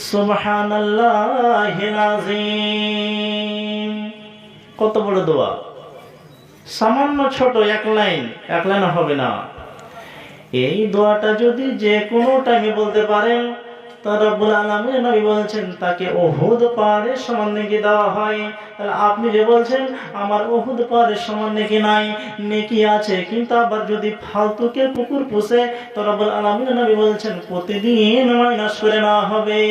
সুবহানাল্লাহিল আযীম। কত বড় দোয়া, সামান্য ছোট এক লাইন হবে না। এই দোয়াটা যদি যে কোনো টাইমে বলতে পারেন তা রব্বুল আলামিন নবী বলছেন তাকে উহুদ পাহাড়ের সমান নেকি দেওয়া হয়। তাহলে আপনি যে বলছেন আমার উহুদ পাহাড়ের সমান নেকি নাই, নেকি আছে, কিন্তু আবার যদি ফালতুকে কুকুর পুষে তো রব্বুল আলামিন নবী বলছেন প্রতিদিন মাইনাস করে নেওয়া হবে।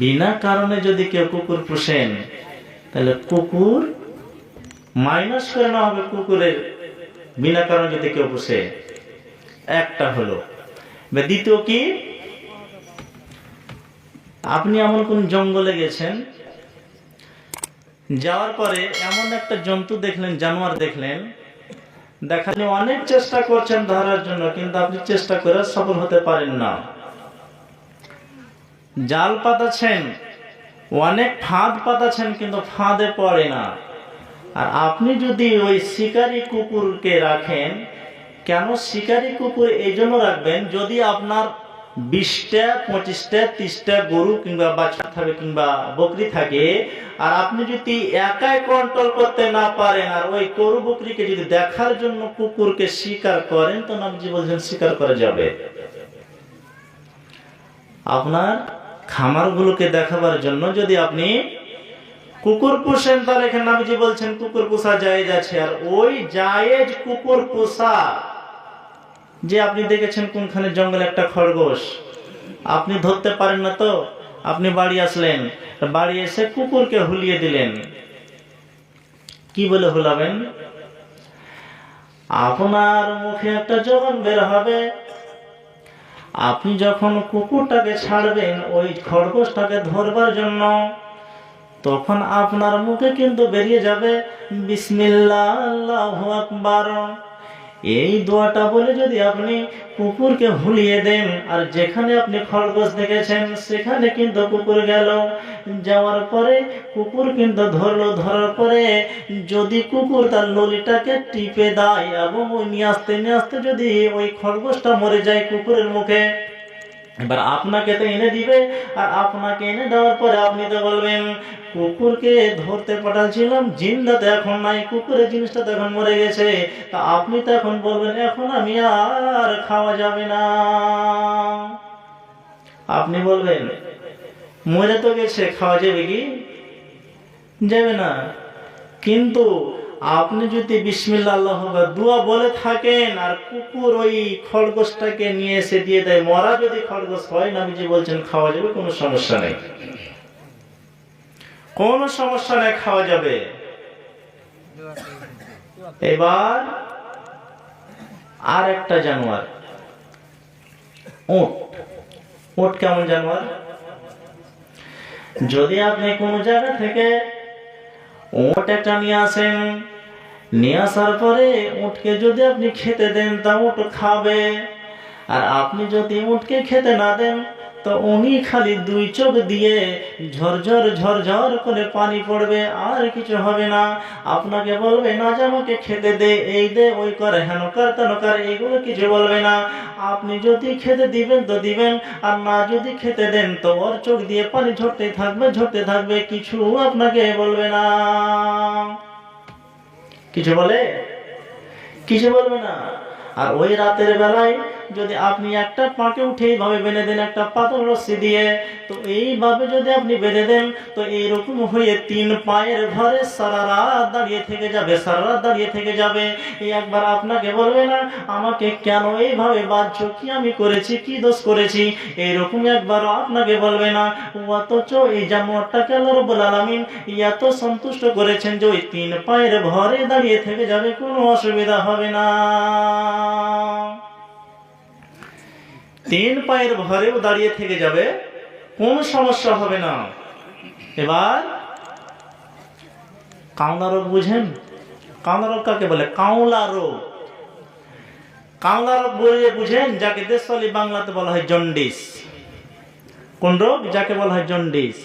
বিনা কারণে যদি কেউ কুকুর পুষেন তাহলে কুকুর মাইনাস করে নেওয়া হবে কুকুরের, বিনা কারণে যদি কেউ পুষে। একটা হলো। দ্বিতীয় কি, আপনি এমন কোন জঙ্গলে গেছেন, যাওয়ার পরে এমন একটা জন্তু দেখলেন, জানোয়ার দেখলেন, দেখালে অনেক চেষ্টা করছেন ধরার জন্য, কিন্তু আপনি চেষ্টা করে সফল হতে পারেন না। জাল পাতাছেন, অনেক ফাঁদ পাতাছেন, কিন্তু ফাঁদে পড়ে না। আর আপনি যদি ওই শিকারী কুকুরকে রাখেন, কেন শিকারী কুকুর এই জন্য রাখবেন, যদি আপনার 20টা 25টা 30টা গরু কিংবা বাছুর থাকে কিংবা বকরি থাকে, আর আপনি যদি একাই কন্ট্রোল করতে না পারেন, আর ওই গরু বকরিকে যদি দেখার জন্য কুকুরকে শিকার করেন, তো নবীজি বলছেন শিকার করা যাবে। আপনার খামারগুলোকে দেখাবার জন্য যদি আপনি কুকুর পোষেন, তাহলে এখানে নবীজি বলছেন কুকুর পোষা জায়েজ আছে। আর ওই জায়েজ কুকুর পোষা, যে আপনি দেখেছেন কোনখানে জঙ্গলে একটা খরগোশ, আপনি ধরতে পারেন না, তো আপনি বাড়ি আসলেন, বাড়ি এসে কুকুরকে হুলিয়ে দিলেন। কি বলে হুলাবেন? আপনার মুখে একটা জবান বের হবে, আপনি যখন কুকুরটাকে ছাড়বেন ওই খরগোশটাকে ধরবার জন্য, তখন আপনার মুখে কিন্তু বেরিয়ে যাবে বিসমিল্লাহ আল্লাহু আকবার। এই দোয়াটা বলে যদি আপনি কুকুরকে হুলিয়ে দেন, আর যেখানে আপনি খরগোশ দেখেছেন সেখানে কিন্তু কুকুর গেল, যাওয়ার পরে কুকুর কিন্তু ধরলো, ধরার পরে যদি কুকুর তার ললিটাকে টিপে দেয় এবং ওই নিয়ে আসতে যদি ওই খরগোশটা মরে যায় কুকুরের মুখে, এবার আপনাকে তো এনে দিবে, আর আপনাকে এনে দেওয়ার পরে আপনি তো বলবেন কুকুরকে ধরতে পাঠাচ্ছিলাম, জিন্দা তো এখন নাই, কুকুরের জিনিসটা তো এখন মরে গেছে। তা আপনি তো এখন বলবেন এখন আমি আর খাওয়া যাবে না। আপনি বলবেন মরে তো গেছে, খাওয়া যাবে কি? যাবে না। কিন্তু আপনি যদি বিসমিল্লাহ আল্লাহু আকবার দোয়া বলে থাকেন, আর কুকুর ওই খরগোশটাকে নিয়ে এসে দিয়ে দেয়, মরা যদি খরগোশ হয়, নবীজি বলছেন খাওয়া যাবে, কোনো সমস্যা নেই, কোনো সমস্যা নেই, খাওয়া যাবে। এবার আর একটা জানোয়ার, উট। উট কেমন জানোয়ার? যদি আপনি কোনো জায়গা থেকে উট একটা নিয়ে আসেন, নিয়ে আসার পরে উটকে যদি আপনি খেতে দেন তা উট খাবে, আর আপনি যদি উটকে খেতে না দেন তো উনি খালি দুই চোখ দিয়ে ঝরঝর ঝরঝর করে পানি পড়বে, আর কিছু হবে না। আপনাকে বলবে না যে আমাকে খেতে দে, এই দে, ওই করে, হেন কর, তেন কর, এইগুলো কিছু বলবে না। আপনি যদি খেতে দিবেন তো দিবেন, আর না যদি খেতে দেন তো ওর চোখ দিয়ে পানি ঝরতে থাকবে, কিছু আপনাকে বলবে না। কিছু বলে? কিছু বলবে না। আর ওই রাতের বেলায় যদি আপনি একটা পাকে উঠে এইভাবে বেঁধে দেন একটা পাতল রশ্মি দিয়ে, তো এইভাবে যদি আপনি বেঁধে দেন তো এইরকম হয়ে 3 পায়ের ঘরে সারা রাত দাঁড়িয়ে থেকে যাবে। এই একবার আপনাকে বলবে না আমাকে কেন এইভাবে বাঁধছো, কি আমি করেছি, কি দোষ করেছি, এইরকম একবারও আপনাকে বলবে না। অথচ এই জানোয়ারটাকে আল্লাহ রাব্বুল আলামিন এত সন্তুষ্ট করেছেন যে ওই 3 পায়ের ঘরে দাঁড়িয়ে থেকে যাবে, কোনো অসুবিধা হবে না। 3 পায়ের ঘরেও দাঁড়িয়ে থেকে যাবে, কোনো সমস্যা হবে না। এবার কাওলা রোগ বুঝেন? কাওলা রোগ কাকে বলে? কাওলা রোগ। কাওলা রোগ বলে বুঝেন যাকে দেশালি বাংলাতে বলা হয় জন্ডিস। কোন রোগ? যাকে বলা হয় জন্ডিস।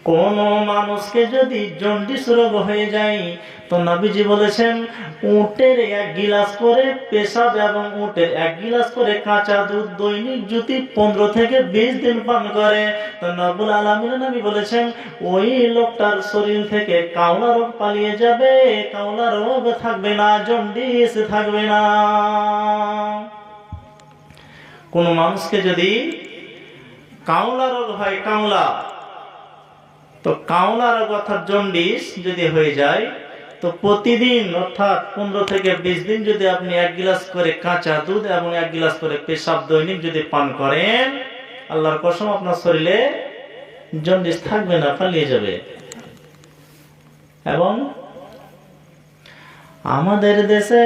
কোন মানুষকে যদি জন্ডিস রোগ হয়ে যায়, তো নবীজি বলেছেন উটের 1 গিলাস করে পেশাব এবং উটের 1 গিলাস করে কাঁচা দুধ দৈনিক যদি 15 থেকে 20 দিন পান করে, তো রব্বুল আলামিন নবী বলেছেন ওই লোকটার শরীর থেকে কাওলা রোগ পালিয়ে যাবে, কাওলা রোগ থাকবে না, জন্ডিস থাকবে না। কোন মানুষকে যদি কাওলা রোগ হয়, কাওলা, তো কাওলা রোগ অর্থাৎ জন্ডিস যদি হয়ে যায়, তো প্রতিদিন অর্থাৎ 15 থেকে 20 দিন যদি আপনি 1 গিলাস করে কাঁচা দুধ এবং 1 গিলাস করে পেশাব দৈনিক যদি পান করেন, আল্লাহর কসম আপনার শরীরে জন্ডিস থাকবে না, পালিয়ে যাবে। এবং আমাদের দেশে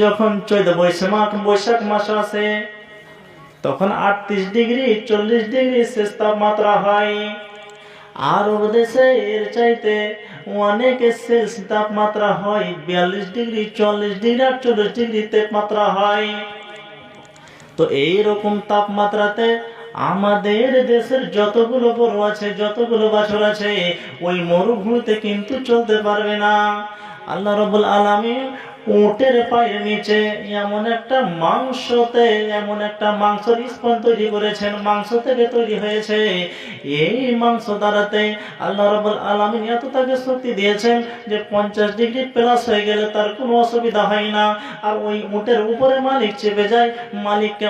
যখন চৈত বৈশাখ মাস আসে, তখন 38 ডিগ্রি 40 ডিগ্রি শেষ তাপমাত্রা হয়। আরব দেশে এর চাইতে অনেক শেষ তাপমাত্রা হয় 42 ডিগ্রি 40 ডিগ্রি 48 ডিগ্রি তাপমাত্রা হয়। তো এইরকম তাপমাত্রাতে আমাদের দেশের যতগুলো গরু আছে, যতগুলো বাছুর আছে, ওই মরুভূমিতে কিন্তু চলতে পারবে না। আল্লাহ রাব্বুল আলামিন উটের পায়ের নিচে এমন একটা মাংসের স্পঞ্জ তৈরি করেছেন, মাংস থেকে তৈরি হয়েছে। এই মাংস দ্বারাতে আল্লাহ রাব্বুল আলামিন এত তাকে শক্তি দিয়েছেন যে 50 ডিগ্রি প্লাস হয়ে গেলে তার কোনো অসুবিধা হয় না। আর ওই উটের উপরে মালিক চেপে যায়, মালিককে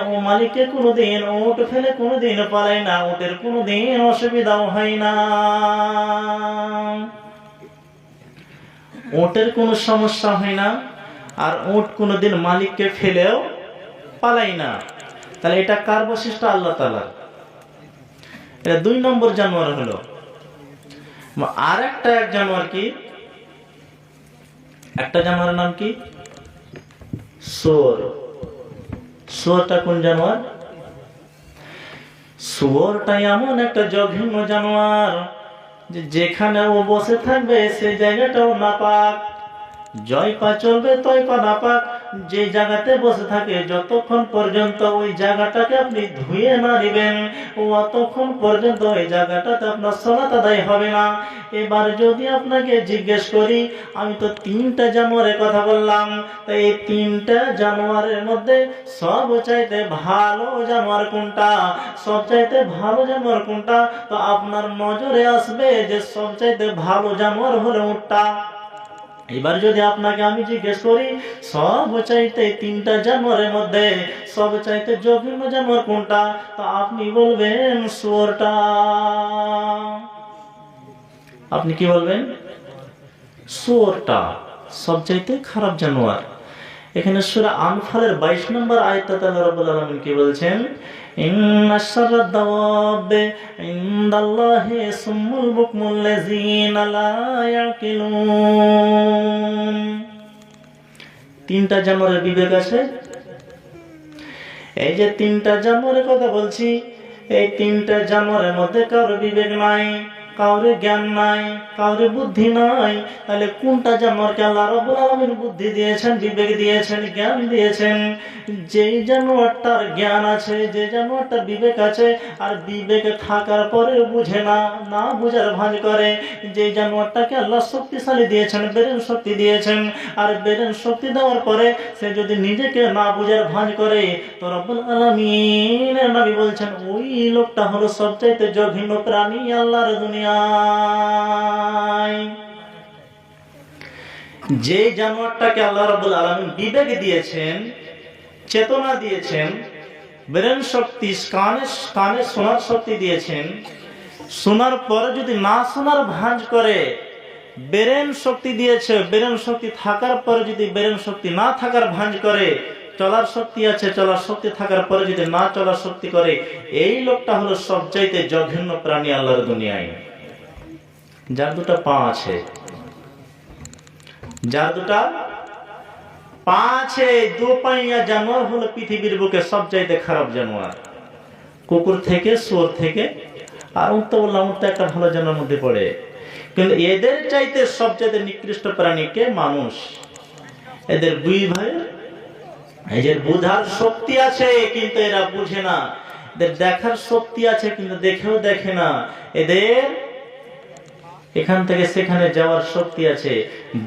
কোনোদিন উট ফেলে কোনোদিন পালায় না, উটের কোনোদিন অসুবিধাও হয় না, উটের কোনো সমস্যা হয় না, আর উট কোনোদিন মালিককে ফেলেও পালায় না। তাহলে এটা কার বৈশিষ্ট্য? আল্লাহ তাআলার। এটা 2 নম্বর জানোয়ার হলো। আর এক জানোয়ার কি? একটা জানোয়ারের নাম কি? শুয়োর। শুয়োরটা কোন জানোয়ার? শুয়োরটা এমন একটা জঘন্য জানোয়ার যে যেখানে ও বসে থাকবে সেই জায়গাটাও নাপাক, জয় পা চলবে তয় পা নাপাক। যে জায়গাতে বসে থাকে যতক্ষণ পর্যন্ত ওই জায়গাটাকে আপনি ধুয়ে না দিবেন, অতক্ষণ পর্যন্ত ওই জায়গাটাতে আপনার সালাত আদায় হবে না। এবার যদি আপনাকে জিজ্ঞেস করি, আমি তো 3টা জানোয়ারের কথা বললাম, তো এই 3টা জানোয়ারের মধ্যে সবচাইতে ভালো জানোয়ার কোনটা? সবচাইতে ভালো জানোয়ার কোনটা? তো আপনার নজরে আসবে যে সবচাইতে ভালো জানোয়ার হলো উটটা। এবার যদি আপনাকে আমি জিজ্ঞেস করি সবচাইতে 3টা জানোয়ারের মধ্যে সবচাইতে জঘন্য জানোয়ার কোনটা, তো আপনি বলবেন শুয়োরটা। আপনি কি বলবেন? শুয়োরটা সবচাইতে খারাপ জানোয়ার। এখানে সূরা আনফালের 22 নম্বর আয়াতে আল্লাহ রাব্বুল আলামিন কি বলছেন? ইন্না শাররাদ দাওয়াবি ইনদাল্লাহি সুম্মুল বুকমুল লাযিনা লা ইয়াকিলুন। 3টা জানোয়ারের বিবেক আছে। এই যে 3টা জানোয়ারের কথা বলছি, এই 3টা জানোয়ারের মধ্যে কারো বিবেক নাই, কাউরে জ্ঞান নাই, কাউরে বুদ্ধি নাই। তাহলে কোনটা জানোয়ারকে আল্লাহ রাব্বুল আলামিন বুদ্ধি দিয়েছেন, বিবেক দিয়েছেন, জ্ঞান দিয়েছেন? যেই জানোয়ারটার জ্ঞান আছে, যে জানোয়ারটার বিবেক আছে, আর বিবেক থাকার পরে বুঝে না, না বুঝার ভান করে। যে জানোয়ারটাকে আল্লাহ শক্তিশালী দিয়েছেন, ব্রেন শক্তি দিয়েছেন, আর ব্রেন শক্তি দেওয়ার পরে সে যদি নিজেকে না বুঝার ভান করে, তো রব্বুল আলামিন নবী বলছেন ওই লোকটা হলো সবচাইতে জঘন্য প্রাণী আল্লাহর দুনিয়ায়। যে জানোয়ারটাকে আল্লাহ রাব্বুল আলামিন বিবেক দিয়েছেন, চেতনা দিয়েছেন, ব্রেন শক্তি, কানে শোনার শক্তি দিয়েছেন, শোনার পরে যদি না শোনার ভাঁজ করে, ব্রেন শক্তি দিয়েছে, ব্রেন শক্তি থাকার পরে যদি ব্রেন শক্তি না থাকার ভাঁজ করে, চলার শক্তি আছে, চলার শক্তি থাকার পরে যদি না চলার শক্তি করে, এই লোকটা হলো সবচাইতে জঘন্য প্রাণী আল্লাহর দুনিয়ায়। যার 2টা পা আছে, যার 2টা পা আছে, 2 পাইয়া জানোয়ার হলো পৃথিবীর বুকে সবচাইতে খারাপ জানোয়ার। কুকুর থেকে, শুয়োর থেকে, আর উঠতে বললাম উঠতে একটা ভালো জানোয়ার মধ্যে পড়ে। কিন্তু এদের চাইতে সবচাইতে নিকৃষ্ট প্রাণীকে মানুষ। এদের এদের বুঝার শক্তি আছে কিন্তু এরা বুঝে না, এদের দেখার শক্তি আছে কিন্তু দেখেও দেখে না, এদের এখান থেকে সেখানে যাওয়ার শক্তি আছে,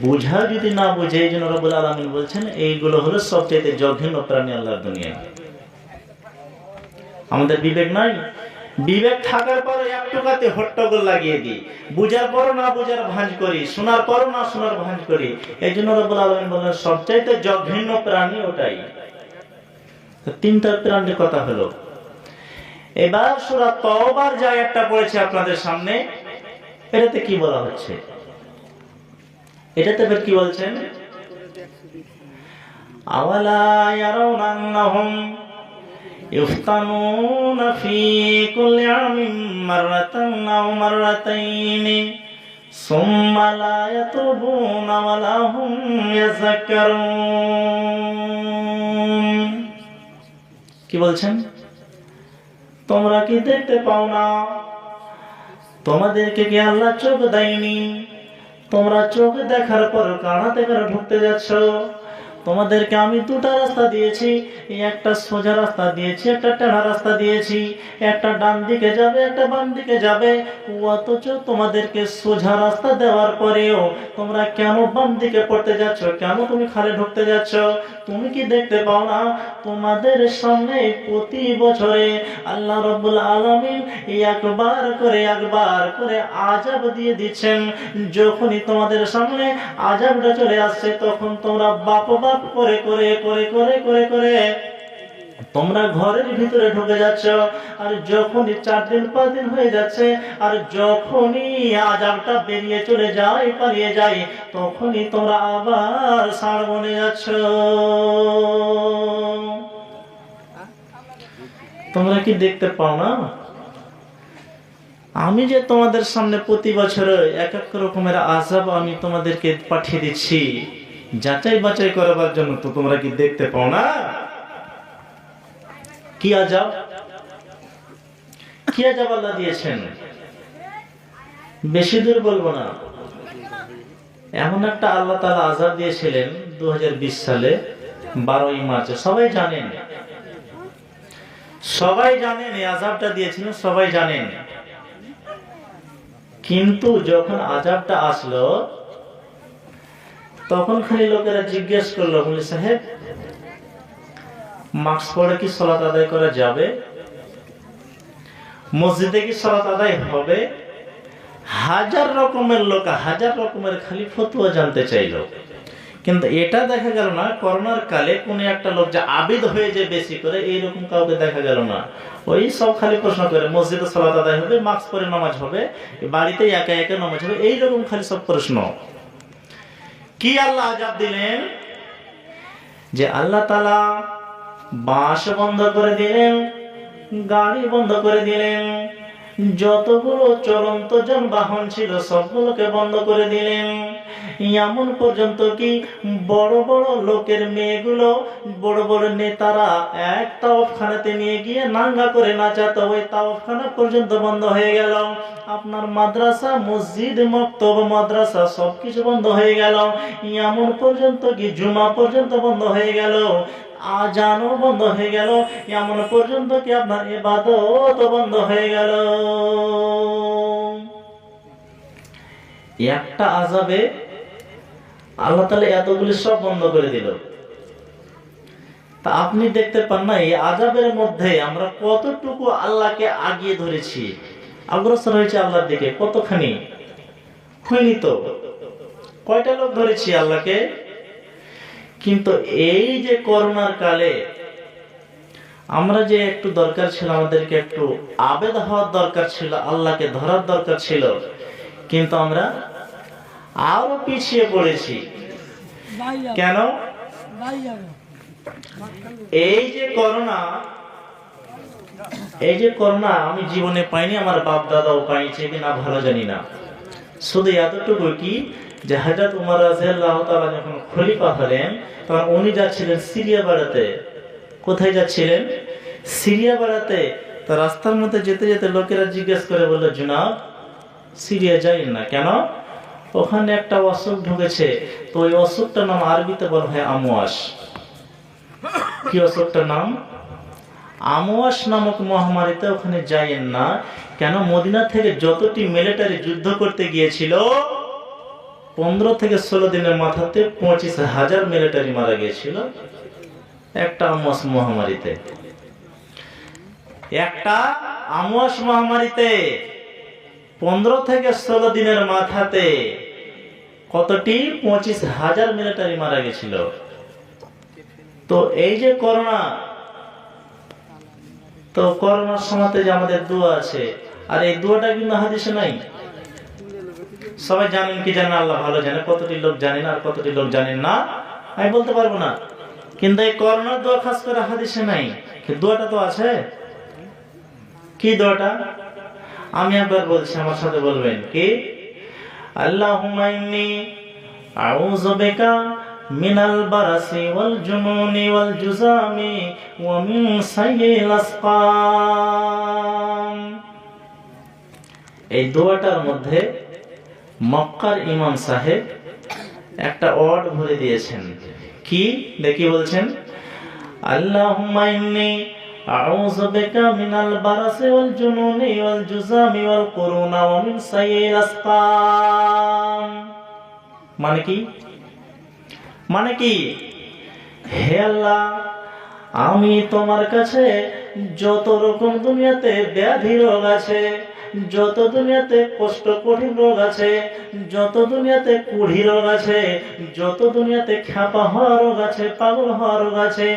বুঝা যদি না বুঝে, এই জন্য রব্বুল আলামিন বলছেন এইগুলো হলো সবচেয়ে জঘন্য প্রাণী আল্লাহর দুনিয়ায়। আমাদের বিবেক নাই, বিবেক থাকার পরে একটুকাতে হট্টগোল লাগিয়ে দিই, বুঝার পরও না বুঝার ভাঁজ করি, শোনার পরও না শোনার ভাঁজ করি। এই জন্য রব্বুল আলামিন বললেন সবচাইতে জঘন্য প্রাণী ওটাই। তিনটা প্রাণীর কথা হলো। এবার সূরা তওবার যে আয়াতটা পড়েছে আপনাদের সামনে, এটাতে কি বলা হচ্ছে? এটাতে কি বলছেন? আওয়ালা ইয়ারাউনা আন্নাহুম ইফতানুনা ফি কুল্লি আমিন মাররাতান আও মাররাতাইনি সুম্মা লা ইয়াতুবুনা ওয়া লা হুম ইয়াযাক্কারুন। কি বলছেন? তোমরা কি দেখতে পাও না? তোমাদেরকে কি আল্লাহ চোখ দেয়নি? তোমরা চোখ দেখার পর কানাতে করে ঢুকতে যাচ্ছ। তোমাদেরকে আমি দুটা রাস্তা দিয়েছি, একটা সোজা রাস্তা দিয়েছি, একটা টেढ़া রাস্তা দিয়েছি, একটা ডান দিকে যাবে, একটা বাম দিকে যাবে। অথচ তোমাদেরকে সোজা রাস্তা দেওয়ার পরেও তোমরা কেন বাম দিকে পড়তে যাচ্ছ? কেন তুমি খালে ঢুকতে যাচ্ছ? তুমি কি দেখতে পাও না তোমাদের সামনে প্রতি বছরে আল্লাহ রাব্বুল আলামিন একবার করে আযাব দিয়ে দিচ্ছেন। যখনই তোমাদের সামনে আযাবটা চলে আসছে, তখন তোমরা বাপ করে করে করে করে করে করে তোমরা ঘরের ভিতরে ঢুকে যাচ্ছ। আর যখনই 4 দিন 5 দিন হয়ে যাচ্ছে, আর যখনই আযাবটা বেরিয়ে চলে যায়, পালিয়ে যায়, তখনই তোমরা আবার ষাঁড় বনে যাচ্ছ। তোমরা কি দেখতে পাও না আমি যে তোমাদের সামনে প্রতি বছর এক এক রকমের আযাব আমি তোমাদেরকে পাঠিয়ে দিচ্ছি যাচাই বাছাই করার জন্য? তো তোমরা কি দেখতে পাও না? কি আযাব, কি আযাব আল্লাহ দিয়েছেন? বেশি দূর বলবো না, এমন একটা আল্লাহ তাআলা আযাব দিয়েছিলেন 2020 সালে 12ই মার্চ। সবাই জানেন এই আযাবটা দিয়েছিলেন, সবাই জানেন। কিন্তু যখন আযাবটা আসলো, তখন খালি লোকেরা জিজ্ঞেস করলো, মৌলভী সাহেব মাস্ক পরে কি সালাত আদায় করা যাবে? মসজিদে কি সালাত আদায় হবে? হাজার রকমের লোক, হাজার রকমের খালি ফতোয়া জানতে চাইলো। কিন্তু এটা দেখা গেল না করোনার কালে কোন একটা লোক যে আবিদ হয়ে যায় বেশি করে, এইরকম কাউকে দেখা গেল না। ওই সব খালি প্রশ্ন করে মসজিদে সালাত আদায় হবে, মাস্ক পরে নামাজ হবে, বাড়িতে একা একা নামাজ হবে, এইরকম খালি সব প্রশ্ন। কি আল্লাহ আযাব দিলেন যে আল্লাহ তাআলা বাস বন্ধ করে দিলেন, গাড়ি বন্ধ করে দিলেন, যতগুলো চলন্ত যানবাহন ছিল সবগুলোকে বন্ধ করে দিলেন। এমন পর্যন্ত কি বড় বড় লোকের মেয়েগুলো, বড় বড় নেতারা এক তাওয়াফখানাতে নিয়ে গিয়ে নাঙ্গা করে নাচাতো, ওই তাওয়াফখানা পর্যন্ত বন্ধ হয়ে গেল। আপনার মাদ্রাসা, মসজিদ, মক্তব, মাদ্রাসা সবকিছু বন্ধ হয়ে গেল। এমন পর্যন্ত কি জুমা পর্যন্ত বন্ধ হয়ে গেল, আজানও বন্ধ হয়ে গেল, এমন পর্যন্ত কি আপনার ইবাদত বন্ধ হয়ে গেল। একটা আযাবে আল্লাহ তাআলা এতগুলি সব বন্ধ করে দিল। তা আপনি দেখতে পান না এই আযাবের মধ্যে আমরা কতটুকু আল্লাহকে আগিয়ে ধরেছি, অগ্রসর হয়েছে আল্লাহর দিকে? কতখানি হয়নি তো? কয়টা লোক ধরেছি আল্লাহকে? কিন্তু এই যে করোনার কালে আমরা যে একটু দরকার ছিল, আমাদেরকে একটু আবেদ হওয়ার দরকার ছিল, আল্লাহকে ধরার দরকার ছিল, কিন্তু আমরা আরো পিছিয়ে পড়েছি। কেন? এই যে করোনা আমি জীবনে পাইনি, আমার বাপ দাদাও পাইছে কিনা ভালো জানি না। শুধু এতটুকু কি যে হযরত উমর রাদিয়াল্লাহু তাআলা যখন খলিফা হলেন, তখন উনি যাচ্ছিলেন সিরিয়া বেড়াতে। কোথায় যাচ্ছিলেন? সিরিয়া বেড়াতে। তো রাস্তার মধ্যে যেতে যেতে লোকেরা জিজ্ঞেস করে বলল, জনাব সিরিয়া যাই না কেন? ওখানে একটা অসুখ ঢুকেছে। তো ওই অসুখটার নাম আরবিতে বলা হয় আমওয়াস। কি অসুখটার নাম? আমওয়াস নামক মহামারীতে ওখানে যাইয়েন না। কেন? মদিনা থেকে যতটি মিলিটারি যুদ্ধ করতে গিয়েছিল 15 থেকে 16 দিনের মাথাতে 25,000 মিলিটারি মারা গিয়েছিল একটা আমওয়াস মহামারীতে। একটা আমওয়াস মহামারীতে 15 থেকে 16 দিনের মাথাতে কতটি? 25,000 মিলিটারি মারা গেছিল। তো এই যে করোনা, তো করোনার সময়তে যে আমাদের দোয়া আছে, আর এই দোয়াটা কিন্তু হাদিসে নাই। সবাই জানেন কি জানেন? আল্লাহ ভালো জানে। কতটি লোক জানেন আর কতটি লোক জানেন না আমি বলতে পারবো না, কিন্তু এই করোনার দোয়া খাস করে হাদিসে নাই। দোয়াটা তো আছে। কি দোয়াটা? আমি একবার বলছি, আমার সাথে বলবেন কি? আল্লাহুম্মা ইন্নী আউযু বিকা মিনাল বারাসি ওয়াল জুনুনি ওয়াল জুযামি ওয়া মিন সাইয়্যিল আসকাম। এই দোয়াটার মধ্যে মক্কার ইমাম সাহেব একটা ওয়ার্ড ভরে দিয়েছেন। কি দেখি বলছেন? আল্লাহুম্মা ইন্নী আউযু বিকা মিনাল বারাসি ওয়াল জুনুনি ওয়াল জুযামি ওয়াল কুরুনা ওয়া মিন সাইয়্যিল আসকাম। মানে কি? মানে কি? হে আল্লাহ, আমি তোমার কাছে যত রকম দুনিয়াতে ব্যাধি রোগ আছে, যত দুনিয়াতে কষ্ট কঠিন রোগ আছে, যত দুনিয়াতে কুড়ি রোগ আছে, যত দুনিয়াতে খ্যাপা হওয়া রোগ আছে, পাগল হওয়া রোগ আছে,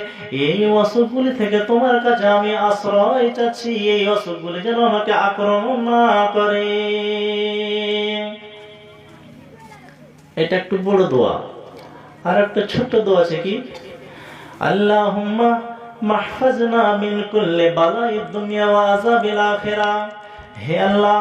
এই অসুখগুলি থেকে তোমার কাছে আমি আশ্রয় চাচ্ছি। এই অসুখগুলি যেন আমাকে আক্রমণ না করে। এটা একটু বড় দোয়া। আর একটা ছোট্ট দোয়া আছে কি? আল্লাহুম্মা মাহফাজনা মিন কুল্লি বালাইদ দুনিয়া ওয়া আযাবিল আখিরাহ। হে আল্লাহ,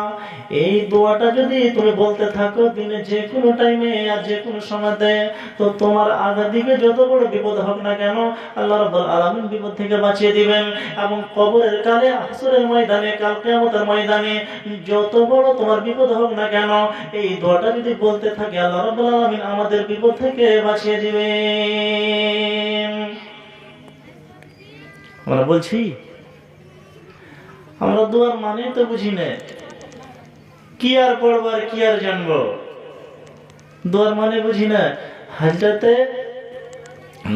এই দোয়াটা যদি তুমি বলতে থাকো দিনে যে কোনো টাইমে আর যে কোনো সময়তে, তো তোমার আগা দিকে যত বড় বিপদ হোক না কেন আল্লাহ রাব্বুল আলামিন বিপদ থেকে বাঁচিয়ে দিবেন। এবং কবরের কালে, হাসরের ময়দানে, কাল কিয়ামতের ময়দানে যত বড় তোমার বিপদ হোক না কেন, এই দোয়াটা যদি বলতে থাকে আল্লাহ রাব্বুল আলামিন আমাদের বিপদ থেকে বাঁচিয়ে দিবেন। আমরা বলছি, আমরা দোয়ার মানে তো বুঝি না। কি আর পড়বো আর কি আর জানবো? দোয়ার মানে বুঝি না। হযরতে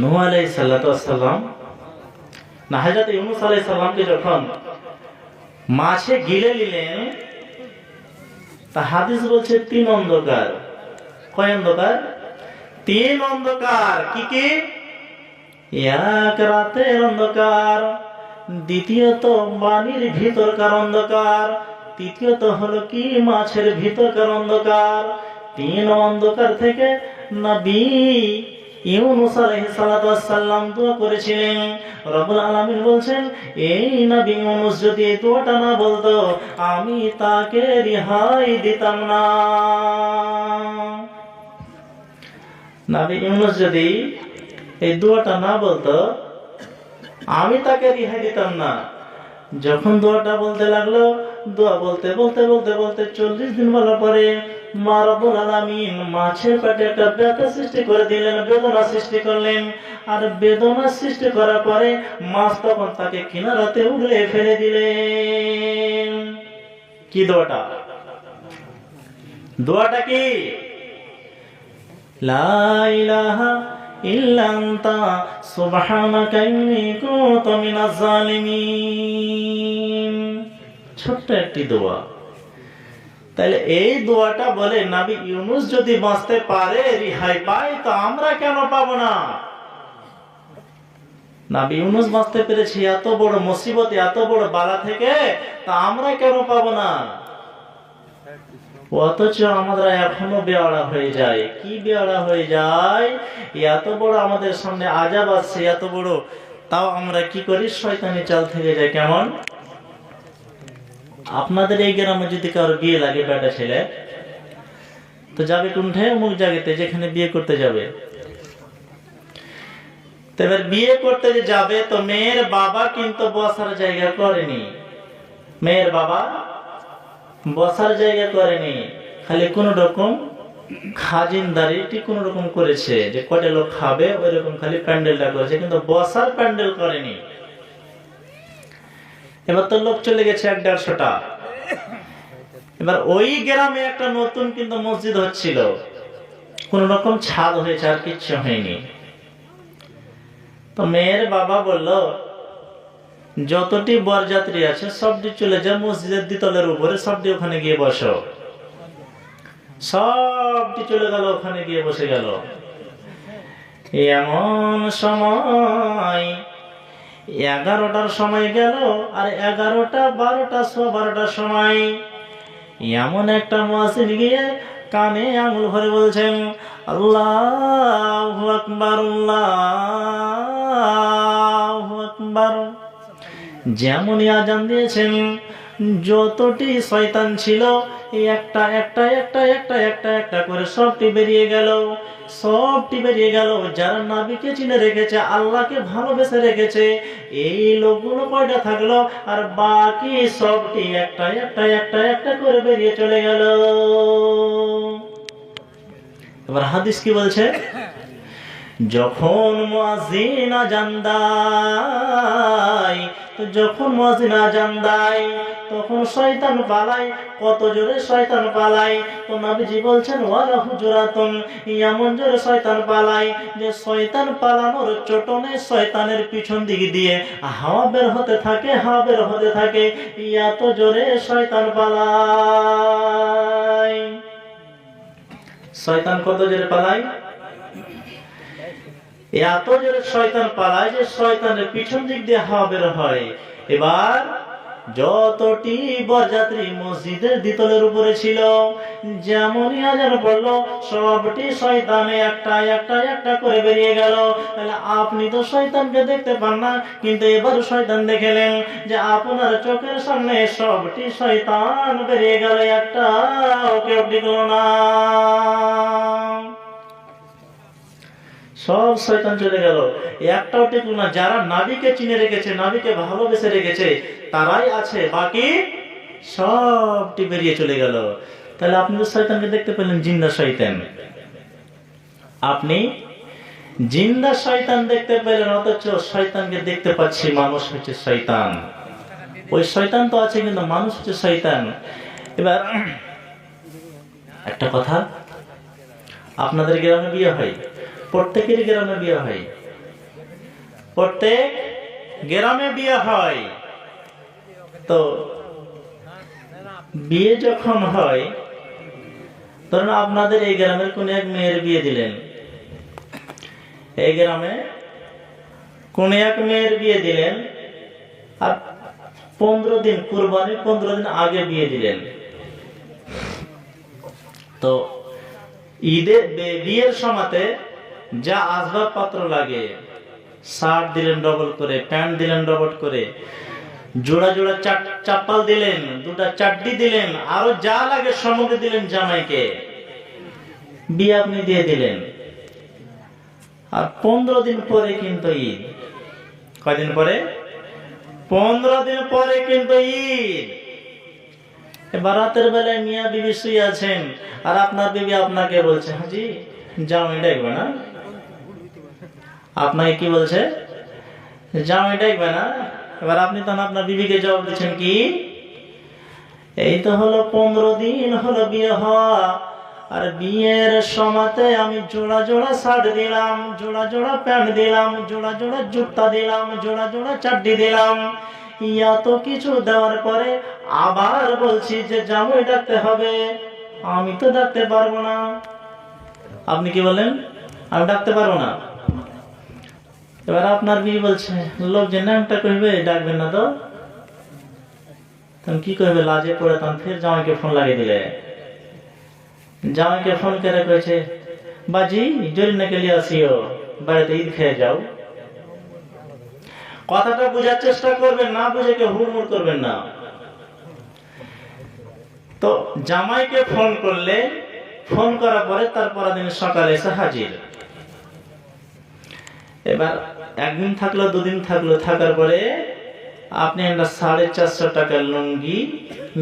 নূহ আলাইহিস সালাম না, হযরতে ইউনূস আলাইহিস সালামকে যখন মাছে গিলে নিলেন, তা হাদিস বলছে 3 অন্ধকার। কয় অন্ধকার? 3 অন্ধকার। কি কি? এক রাতের অন্ধকার, দ্বিতীয়ত পানির ভিতরকার অন্ধকার, তৃতীয়ত হলো কি মাছের ভিতরকার অন্ধকার। 3 অন্ধকার থেকে নবী ইউনূস আলাইহিস সালাম দোয়া করেছিলেন। রব্বুল আলামিন বলছেন, এই নবী ইউনূস যদি এই দোয়াটা না বলতো আমি তাকে রেহাই দিতাম না। নবী ইউনূস যদি এই দোয়াটা না বলতো আমি তাকে রেহাই দিতাম না। যখন দোয়াটা বলতে লাগলো, দোয়া বলতে বলতে বলতে বলতে 40 দিন বলার পরে মা রব্বুল আলামিন মাছের পেটে একটা ব্যথা সৃষ্টি করে দিলেন, বেদনা সৃষ্টি করলেন। আর বেদনা সৃষ্টি করার পরে মাছ তখন তাকে কিনারাতে উগলে ফেলে দিলেন। কি দোয়াটা? দোয়াটা কি? লা ইলাহা ইল্লা আনতা সুবহানাকা ইন্নী কুনতু মিনাজ জালিমিন। ছোট্ট একটি দোয়া। তাহলে এই দোয়াটা বলে নবী ইউনূস যদি বাঁচতে পারে, রেহাই পায়, তো আমরা কেন পাবো না? নবী ইউনূস বাঁচতে পেরেছি এত বড় মুসিবত, এত বড় বালা থেকে, তা আমরা কেন পাবো না? অথচ আমরা এখনো বেয়াড়া হয়ে যায়। কি বেয়াড়া হয়ে যায়? এত বড় আমাদের সামনে আযাব আসছে, এত বড়, তাও আমরা কি করি? শয়তানি চাল থেকে যায়। কেমন? আপনাদের এই গ্রামে যদি কারো বিয়ে লাগে বেটা ছেলে, তো যাবে কোনঠে? অমুক জায়গাতে, যেখানে বিয়ে করতে যাবে। এবার বিয়ে করতে যে যাবে, তো মেয়ের বাবা কিন্তু বসার জায়গা করেনি। মেয়ের বাবা বসার জায়গা করেনি, খালি কোন রকম খাজিনদারিটি কোন রকম করেছে, যে কয়টা লোক খাবে ওই রকম খালি প্যান্ডেলটা করেছে, কিন্তু বসার প্যান্ডেল করেনি। এবার তো লোক চলে গেছে 100-150টা। এবার ওই গ্রামে একটা নতুন কিন্তু মসজিদ হচ্ছিল, কোন রকম ছাদ হয়েছে, আর কিচ্ছু হয়নি। তো মেয়ের বাবা বলল, যতটি বরযাত্রী আছে সবটি চলে যায় মসজিদের দ্বিতলের উপরে, সবটি ওখানে গিয়ে বসো। সবটি চলে গেল, ওখানে গিয়ে বসে গেল। এমন সময় 11টার সময় গেল, আর 11টা 12টা 12টার সময় এমন একটা মুয়াজ্জিন গিয়ে কানে আঙুল ভরে বলছেন, আল্লাহু আকবার, আল্লাহু আকবার। যেমনই আজান দিয়েছেন, যতটি শয়তান ছিল একটা একটা একটা একটা একটা একটা করে সবটি বেরিয়ে গেল, সবটি বেরিয়ে গেল। যারা নবীকে চিনে রেখেছে, আল্লাহকে ভালোবেসে রেখেছে, এই লোকগুলো কয়টা থাকলো, আর বাকি সবটি একটা একটা একটা একটা করে বেরিয়ে চলে গেল। এবার হাদিস কি বলছে, যখন মুয়াজ্জিন আযান দেয়, যখন মুয়াজ্জিন আযান দেয় তখন শয়তান পালায়। কত জোরে শয়তান পালায়, তো নবীজি বলছেন ওয়ালা হুজুরাতুন, এমন জোরে শয়তান পালায় যে শয়তান পালানোর চটনে শয়তানের পিছন দিক দিয়ে হাওয়া বের হতে থাকে, হাওয়া বের হতে থাকে, এত জোরে শয়তান পালায়। শয়তান কত জোরে পালায়, এত জোরে শয়তান পালায় যে শয়তানের পিছন দিক দিয়ে হাওয়া বের হয়। এবার যতটি বরযাত্রী মসজিদের দ্বিতলের উপরে ছিল, যেমনই আজান পড়লো সবটি শয়তানে একটা একটা একটা করে বেরিয়ে গেল। তাহলে আপনি তো শয়তানকে দেখতে পান না, কিন্তু এবার শয়তান দেখলেন যে আপনার চোখের সামনে সবটি শয়তান বেরিয়ে গেল, একটা ওকে টিকল না, সব শয়তান চলে গেল, একটাও টিকলো না। যারা নবীকে চিনে রেখেছে, নবীকে ভালোবেসে রেখেছে, তারাই আছে, বাকি সবটি বেরিয়ে চলে গেল। তাহলে আপনি তো শয়তানকে দেখতে পেলেন, জিন্দা শয়তান। আপনি জিন্দা শয়তান দেখতে পেলেন, অথচ শয়তানকে দেখতে পাচ্ছি মানুষ হচ্ছে শয়তান। ওই শয়তান তো আছে, কিন্তু মানুষ হচ্ছে শয়তান। এবার একটা কথা, আপনাদের গ্রামে বিয়ে হয়, প্রত্যেকের গ্রামে বিয়ে হয়, প্রত্যেক গ্রামে বিয়ে হয়। তো বিয়ে যখন হয়, ধরুন আপনাদের এই গ্রামের কোন এক মেয়ের বিয়ে দিলেন, এই গ্রামে কোন এক মেয়ের বিয়ে দিলেন, আর 15 দিন, কুরবানির 15 দিন আগে বিয়ে দিলেন। তো ঈদের বিয়ের সময়তে যা আসবাবপত্র লাগে, শার্ট দিলেন ডবল করে, প্যান্ট দিলেন ডবল করে, জোড়া জোড়া চাপ্পাল দিলেন, 2টা চাড্ডি দিলেন, আরো যা লাগে সামগ্রী দিলেন জামাইকে, বিয়ে আপনি দিয়ে দিলেন। আর 15 দিন পরে কিন্তু ঈদ। কয়দিন পরে? 15 দিন পরে কিন্তু ঈদ। এবার রাতের বেলায় মিয়া বিবি শুয়ে আছেন, আর আপনার বিবি আপনাকে বলছে, হাজি জামাই ডাকবে না? আপনাকে কি বলছে? জামাই ডাকবে না? এবার আপনি তখন আপনার বিবিকে জবাব দিচ্ছেন কি, এই তো হলো 15 দিন হলো বিয়ে হওয়া, আর বিয়ের সময়তে আমি জোড়া জোড়া শার্ট দিলাম, জোড়া জোড়া প্যান্ট দিলাম, জোড়া জোড়া জুতা দিলাম, জোড়া জোড়া চাড্ডি দিলাম, এত কিছু দেওয়ার পরে আবার বলছি যে জামাই ডাকতে হবে, আমি তো ডাকতে পারবো না। আপনি কি বলেন? আমি ডাকতে পারবো না। এবার আপনার বিয়ে বলছে, লোক যে নামটা কইবে ডাকবেন না তো? তখন কি কইবে? লাজে পড়ে তখন ফের জামাইকে ফোন লাগিয়ে দিলে। জামাইকে ফোন করে কইছে, বাজি জরিনাকে লিয়ে আসিও, বাড়িতে ঈদ খেয়ে যাও। কথাটা বোঝার চেষ্টা করবেন, না বুঝে কেউ হুড়মুড় করবেন না। তো জামাইকে ফোন করলে, ফোন করার পরে তারপর দিন সকালে এসে হাজির। এবার একদিন থাকলো, দুদিন থাকলো, থাকার পরে আপনি একটা 450 টাকার লুঙ্গি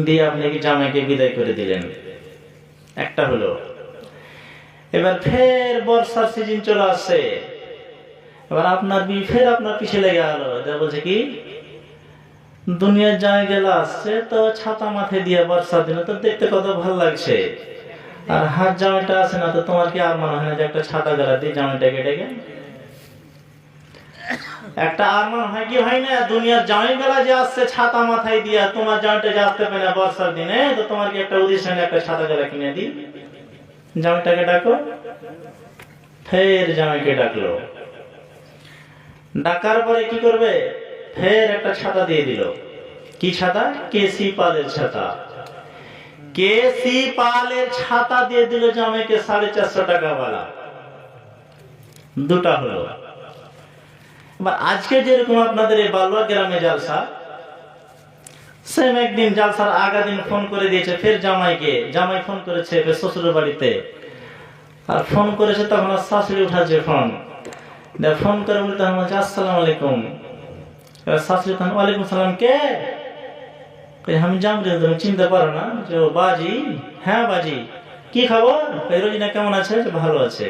দিয়ে আপনি জামাইকে বিদায় করে দিলেন। একটা হলো। এবার ফের বর্ষার সিজন চলে আসছে, এবার আপনার বিয়ে ফের আপনার পিছে লেগে গেল, বলছে কি দুনিয়ার জামাই গেলা আসছে তো ছাতা মাথায় দিয়ে বর্ষার দিনে তো দেখতে কত ভালো লাগছে, আর হাত জামাইটা আসে না তো তোমার কি আর মনে হয় না যে একটা ছাতা গেলা দিয়ে জামাইটাকে ডেকে একটা আর মনে হয় কি হয় না? দুনিয়ার জামাই গেলা যে আসছে ছাতা মাথায় দিয়া, তোমার জামাইটা যে আসতে পারে না বর্ষার দিনে, তো তোমার কি একটা উদ্দেশ্য একটা ছাতা গেলা কিনে দিই, জামাইটাকে ডাকো। ফের জামাইকে ডাকলো, ডাকার পরে কি করবে? ফের একটা ছাতা দিয়ে দিল। কি ছাতা? কেসি পালের ছাতা। কেসি পালের ছাতা দিয়ে দিল জামাইকে 450 টাকা वाला, দুটা হলো। এবার আজকে যেরকম আপনাদের এই বালুয়া গ্রামে জালসা, সেম একদিন জালসার আগা দিন ফোন করে দিয়েছে ফের জামাইকে, জামাই ফোন করেছে ফের শ্বশুরের বাড়িতে, আর ফোন করেছে তখন আর শাশুড়ি উঠাচ্ছে ফোন, ফোন করে বলতে বলছে আসসালামু আলাইকুম। শাশুড়ি তখন ওয়ালাইকুম সালাম। কে? আমি জামরে, তুমি চিনতে পারো না? যে ও বাজি। হ্যাঁ বাজি, কি খবর? রোজিনা কেমন আছে? ভালো আছে।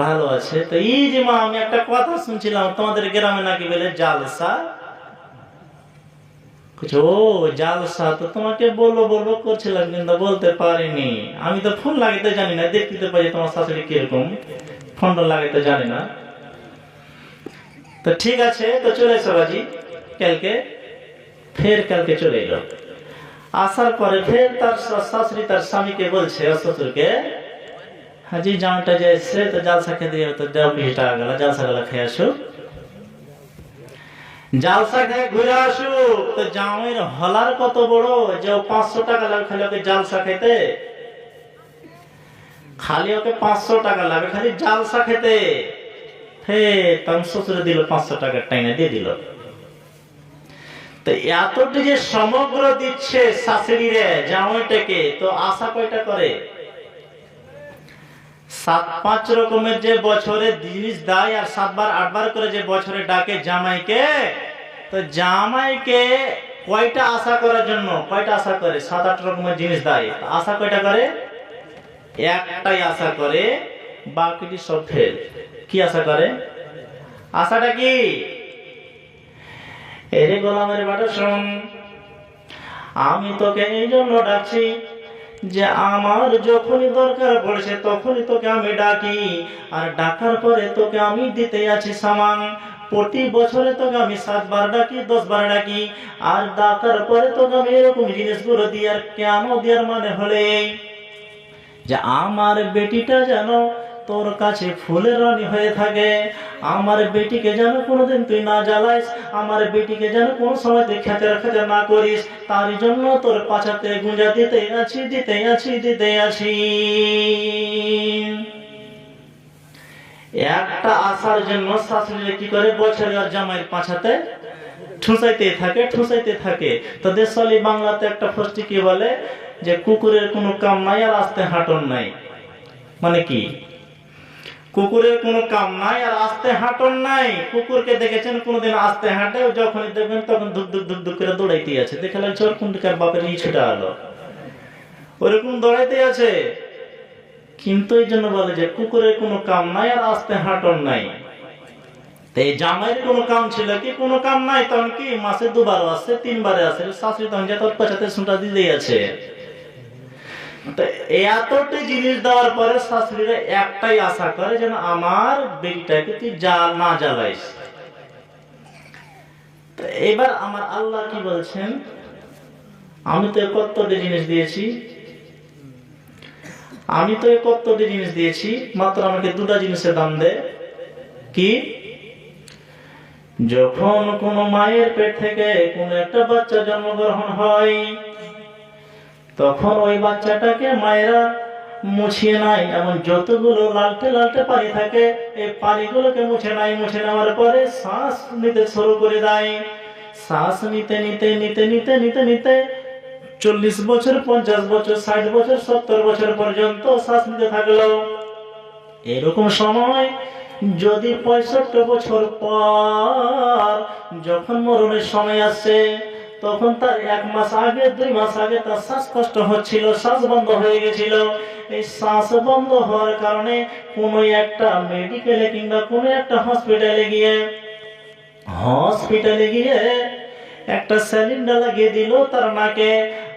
ভালো আছে। তো এই যে মা, আমি একটা কথা শুনছিলাম তোমাদের গ্রামে নাকি বলে জালসা। ও জালসা, তো তোমাকে বলবো বলবো করছিলাম কিন্তু বলতে পারিনি। আমি তো ফোন লাগাইতে জানি না, দেখতে পাই তোমার শাশুড়ি কিরকম, ফোনটা লাগাইতে জানি না। তো ঠিক আছে, তো চলে এসো বাজি কালকে। ফের কালকে চলে এলো। আসার পরে ফের তার শাশুড়ি তার স্বামীকে বলছে, শ্বশুরকে, হাজি জামাইটা যে এসছে তো জালসা খেতে যাবে, তো যাও 20 টাকা গেল, জালসা গেলা খেয়ে আসো, জালসা খেয়ে ঘুরে আসো। তো জামাইয়ের হলার কত বড় যে 500 টাকা লাগে খালি ওকে জালসা খেতে, খালি ওকে 500 টাকা লাগে খালি জালসা খেতে। ফের তার শ্বশুরে দিল 500 টাকার টাইনা দিয়ে দিল। তো এতটি যে সমগ্র দিচ্ছে শাশুড়িরে জামাইটাকে, তো আশা কয়টা করে? 7-5 রকমের যে বছরে জিনিস দেয়, আর 7 বার 8 বার করে যে বছরে ডাকে জামাইকে, তো জামাইকে কয়টা আশা করার জন্য কয়টা আশা করে? 7-8 রকমের জিনিস দেয়, আশা কয়টা করে? একটাই আশা করে, বাকিটি সব ফেল। কি আশা করে? আশাটা কি? এরে গোলামের বাটা শোন, আমি তোকে এই জন্য ডাকছি যে আমার যখনই দরকার পড়ছে তখনই তোকে আমি ডাকি, আর ডাকার পরে তোকে আমি দিতে আছি সামান। প্রতি বছরে তোকে আমি 7 বার ডাকি, 10 বার ডাকি, আর ডাকার পরে তোকে আমি এরকম জিনিসগুলো দিই। আর কেন দেওয়ার মানে হলে যে আমার বেটিটা যেন তোর কাছে ফুলের রানী হয়ে থাকে, আমার বেটিকে যেন কোনোদিন তুই না জ্বালাইস, আমার বেটিকে যেন কোন সময় তুই খেচার খেচার না করিস, তার জন্য তোর পাছাতে গুঁজা দিতে আছি, দিতে আছি, দিতে আছি। একটা আশার জন্য শাশুড়ি কি করে? বছরে আর জামাইয়ের পাছাতে ঠুসাইতে থাকে, ঠুসাইতে থাকে। তো দেশালি বাংলাতে একটা ফষ্টি কি বলে যে কুকুরের কোনো কাম নাই আর আস্তে হাঁটন নাই। মানে কি? কুকুরের কোনো কাম নাই আর আস্তে হাঁটন নাই। কুকুরকে দেখেছেন কোনদিন আস্তে হাঁটে? যখনই দেখবেন তখন ধুক ধুক ধুক ধুক করে দৌড়াইতে আছে, দেখে লাগছে ওর কোনটার বাপের ই ছুটা হলো, ওরকম দৌড়াইতে আছে। কিন্তু এই জন্য বলে যে কুকুরের কোনো কাম নাই আর আস্তে হাঁটন নাই। এই জামাইয়ের কোনো কাম ছিল কি? কোনো কাম নাই। তখন কি মাসে 2 বার আসছে, 3 বারে আসে, শাশুড়ি তখন যে তোর পাছাতে শুনটা দিতেই আছে। এতটা জিনিস দেওয়ার পরে শাশুড়িরা একটাই আশা করে যেন আমার বেটিটাকে তুই না জ্বালাইস। এবার আমার আল্লাহ কি বলছেন? আমি তো কতটি জিনিস দিয়েছি, আমি তো কতটি জিনিস দিয়েছি, মাত্র আমাকে 2টা জিনিসের দাম দে। কি? যখন কোন মায়ের পেট থেকে কোন একটা বাচ্চা জন্মগ্রহণ হয়, তখন ওই বাচ্চাটাকে মায়েরা মুছিয়ে নাই, এমন যতগুলো লালটে লালটে পানি থাকে, এই পানিগুলোকে মুছে নাই। মুছে নেওয়ার পরে শ্বাস নিতে শুরু করে দেয়। শ্বাস নিতে নিতে নিতে নিতে নিতে নিতে 40 বছর, 50 বছর, 60 বছর, 70 বছর পর্যন্ত শ্বাস নিতে থাকলো। এরকম সময় যদি 65 বছর পর যখন মরণের সময় আসছে, তখন তার 1 মাস আগে, 2 মাস আগে তার শ্বাসকষ্ট হচ্ছিল, শ্বাস বন্ধ হয়ে গেছিল। এই শ্বাস বন্ধ হওয়ার কারণে কোনো একটা মেডিকেলে কিংবা কোনো একটা হসপিটালে গিয়ে একটা সিলিন্ডার লাগিয়ে দিল তার নাকে,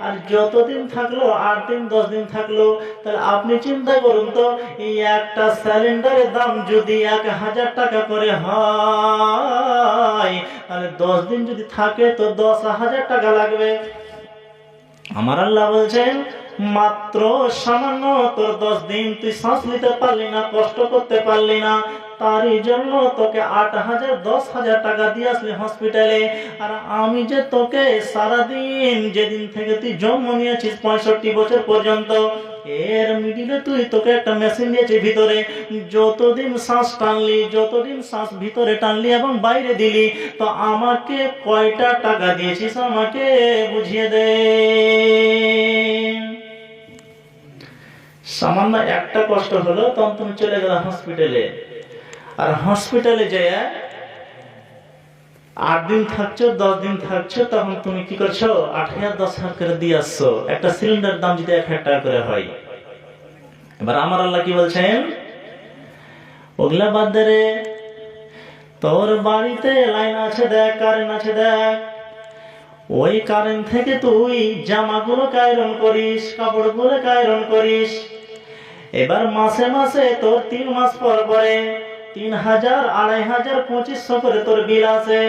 আর যতদিন থাকলো 8 দিন 10 দিন থাকলো, তাহলে আপনি চিন্তা করুন তো, এই একটা সিলিন্ডারের দাম যদি 1000 টাকা করে হয়, তাহলে 10 দিন যদি থাকে তো 10,000 টাকা লাগবে। আমার আল্লাহ বলছেন মাত্র সামান্য তোর 10 দিন তুই শ্বাস নিতে পারলি না, কষ্ট করতে পারলি না, তারই জন্য তোকে 8,000 10,000 টাকা দিয়ে আসলি হসপিটালে। আর আমি যে তোকে সারাদিন যেদিন থেকে তুই জন্ম নিয়েছিস 65 বছর পর্যন্ত, এর মিডিলে তোকে একটা মেশিন দিয়েছে ভিতরে, যতদিন শ্বাস টানলি, যতদিন শ্বাস ভিতরে টানলি এবং বাইরে দিলি, তো আমাকে কয়টা টাকা দিয়েছিস আমাকে বুঝিয়ে দে। সামান্য একটা কষ্ট হলো তখন তুমি চলে গেলে হসপিটালে, আর হসপিটালে যেয়ে 8 দিন থাকছো 10 দিন থাকছো, তখন তুমি কি করছো 8,000 10,000 করে দিয়ে আসছো। একটা সিলিন্ডার দাম যদি 1,000 টাকা করে হয়, এবার আমার আল্লাহ কি বলছেন, ওগুলা বাদ দে রে, তোর বাড়িতে লাইন আছে দেখ, কারেন্ট আছে দেখ, ওই কারেন্ট থেকে তুই জামাগুলো আয়রন করিস, কাপড়গুলো আয়রন করিস। এবার মাসে মাসে তোর 3 মাস পর পরে 3,000 2,500 2500 করে তোর বিল আছে,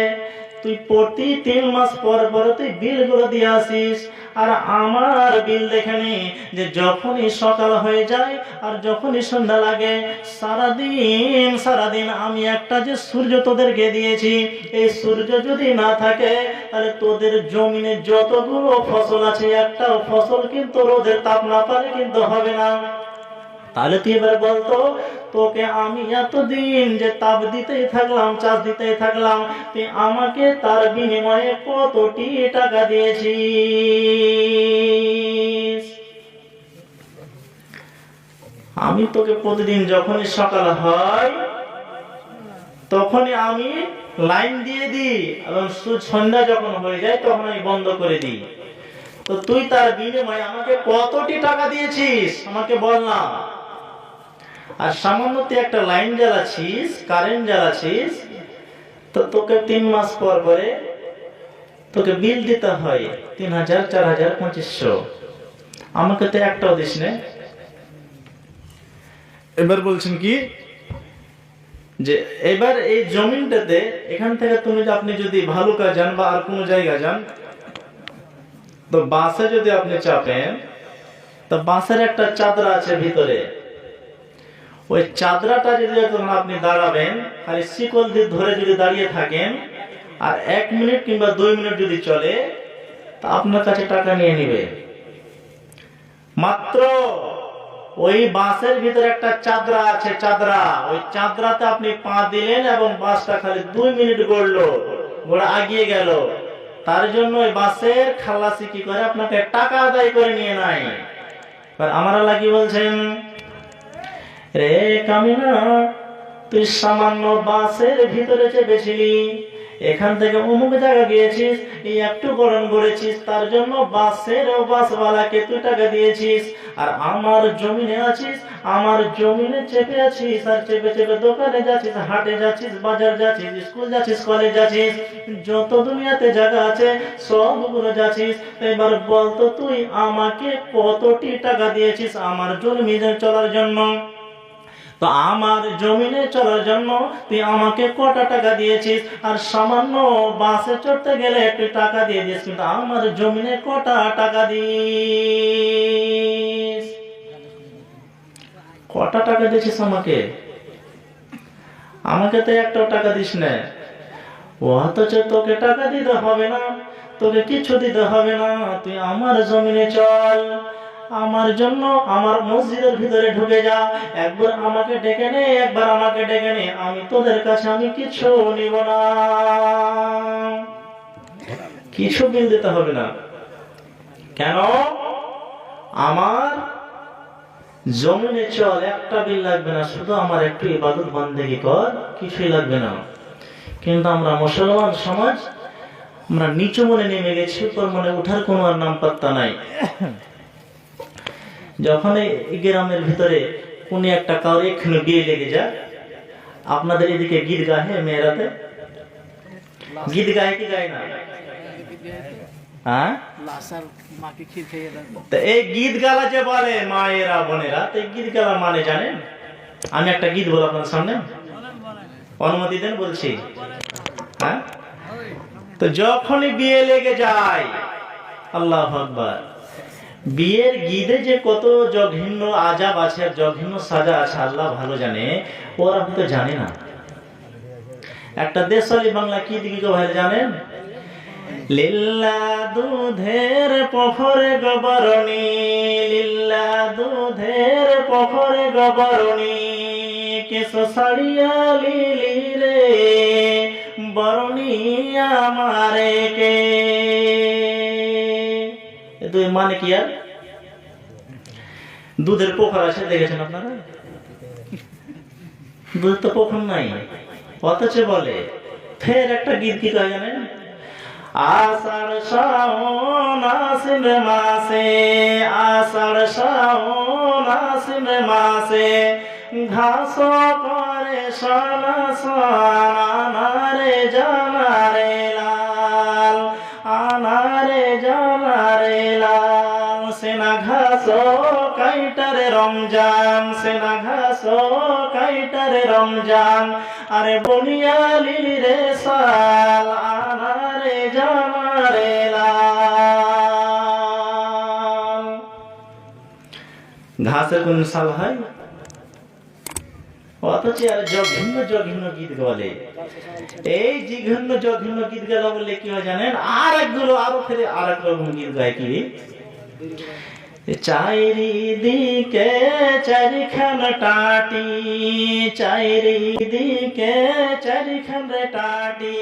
তুই প্রতি 3 মাস পর পর তুই বিলগুলো দিয়ে আসিস। আর আমার বিল দেখে নি যে যখনই সকাল হয়ে যায় আর যখনই সন্ধ্যা লাগে, সারাদিন আমি একটা যে সূর্য তোদেরকে দিয়েছি, এই সূর্য যদি না থাকে তাহলে তোদের জমিনে যতগুলো ফসল আছে একটাও ফসল কিন্তু রোদের তাপ না পারে কিন্তু হবে না। তাহলে তুই এবার বলতো, তোকে আমি এতদিন যে তাপ দিতেই থাকলাম, চাষ দিতেই থাকলাম, তুই আমাকে তার বিনিময়ে কতটি টাকা দিয়েছিস? আমি তোকে প্রতিদিন যখনই সকাল হয় তখনই আমি লাইন দিয়ে দিই, এবং সন্ধ্যা যখন হয়ে যায় তখন আমি বন্ধ করে দিই। তো তুই তার বিনিময়ে আমাকে কতটি টাকা দিয়েছিস আমাকে বল না। আর সামান্য তুই একটা লাইন জ্বালাচ্ছিস, কারেন্ট জ্বালাচ্ছিস, তো তোকে 3 মাস পর পরে তোকে বিল দিতে হয় 3,000 4,000 2500, আমাকে তো একটাও দিস না। এবার বলছেন কি যে এবার এই জমিনটাতে, এখান থেকে আপনি যদি ভালুকা যান বা আর কোনো জায়গা যান, তো বাসে যদি আপনি চাপেন, তো বাসের একটা চাদরা আছে ভিতরে, ওই চাদরাটা যদি আপনি দাঁড়াবেন, খালি শিকল দিয়ে ধরে যদি দাঁড়িয়ে থাকেন, আর 1 মিনিট কিংবা 2 মিনিট যদি চলে, তা আপনার কাছে টাকা নিয়ে নিবে। মাত্র ওই বাসের ভিতরে একটা চাদরা আছে, চাদরা, ওই চাদরাতে আপনি পা দিলেন এবং বাসটা খালি 2 মিনিট গড়লো, ঘোড়া আগিয়ে গেল, তার জন্য ওই বাসের খালাসি কি করে আপনাকে টাকা আদায় করে নিয়ে নাই। আমার আল্লাহ কি বলছেন, রে কামিনা, তুই সামান্য বাসের ভিতরে চেপেছিলি, এখান থেকে অমুক জায়গা গিয়েছিস, এই একটু গরম করেছিস, তার জন্য বাসওয়ালাকে তুই টাকা দিয়েছিস। আর আমার জমিনে আছিস, আমার জমিনে চেপে আছিস, আর চেপে চেপে দোকানে যাচ্ছিস, হাটে যাচ্ছিস, বাজার যাচ্ছিস, স্কুল যাচ্ছিস, কলেজ যাচ্ছিস, যত দুনিয়াতে জায়গা আছে সবগুলো যাচ্ছিস। এবার বলতো তুই আমাকে কতটি টাকা দিয়েছিস আমার জমিনে চলার জন্য? তো আমার জমিনে চলার জন্য তুই আমাকে কটা টাকা দিয়েছিস? আর সামান্য বাসে চড়তে গেলে একটু টাকা দিয়ে দিস, কিন্তু আমার জমিনে কটা টাকা দিস? কটা টাকা দিয়েছিস আমাকে? আমাকে তো একটাও টাকা দিস না। অথচ তোকে টাকা দিতে হবে না, তোকে কিছু দিতে হবে না, তুই আমার জমিনে চল, আমার জন্য আমার মসজিদের ভিতরে ঢুকে যা, একবার আমাকে ডেকে নে, একবার আমাকে ডেকে নে, আমি তোদের কাছে আমি কিছু নিব না, কিছু বিল দিতে হবে না। কেন? আমার জমিনে চল, একটা বিল লাগবে না, শুধু আমার একটু ইবাদত বন্দেগী কর, কিছুই লাগবে না। কিন্তু আমরা মুসলমান সমাজ, আমরা নিচু মনে নেমে গেছি, উপর মনে উঠার কোনো আর নাম পাত্তা নাই। যখন এই গ্রামের ভিতরে কোন একটা কাউরে এখানে বিয়ে লেগে যায়, আপনাদের এদিকে গীত গায়ে মেয়েরাতে, গীত গায়ে কি গায় না? হ্যাঁ, তো এই গীত গালা যে বলে মায়েরা বোনেরা, তো এই গীত গালা মানে জানেন? আমি একটা গীত বলবো আপনার সামনে, অনুমতি দেন? বলছি, হ্যাঁ। তো যখনই বিয়ে লেগে যায়, আল্লাহু আকবার, বিয়ের গীতে যে কত জঘন্য আজাব আছে, জঘন্য সাজা আছে, আল্লাহ ভালো জানে, ওরা তো জানে না। একটা দেশালি বাংলা কি দিকে ভাই জানেন? লিল্লা দুধের পুকুরে গোবরণী, লিল্লা দুধের পুকুরে গোবরণী, কেশো সারিয়া লিলি রে বরণী আমারে কে। তো মানে কি? আর দুধের পুকুর আছে, দেখেছেন আপনারা? দুধ তো পুকুর নাই, অথচ বলে। ফের একটা গীত কি কয় জানেন? আষাঢ় শ্রাবণ আশ্বিন মাসে, আষাঢ় শ্রাবণ আশ্বিন মাসে, ঘাস করে সানা সানারে জানারে লাল, আনারে জানারে লাল, সেনা ঘাস কাইটারে রমজান, সেনা ঘাস কাইটারে রমজান, আরে বনিয়ালি রে সাল, আনারে জানারে লাল। ঘাসের কোন সাল হয়? অথচ আর জঘন্য জঘন্য গীত বলে। এই জঘন্য জঘন্য গীত গালা বললে কি হয় জানেন? আর একগুলো আরো ফেরে আর এক রকম গীত গায়। কি? চারিদিকে চারিখান টাটি, চারিদিকে চারিখান টাটি,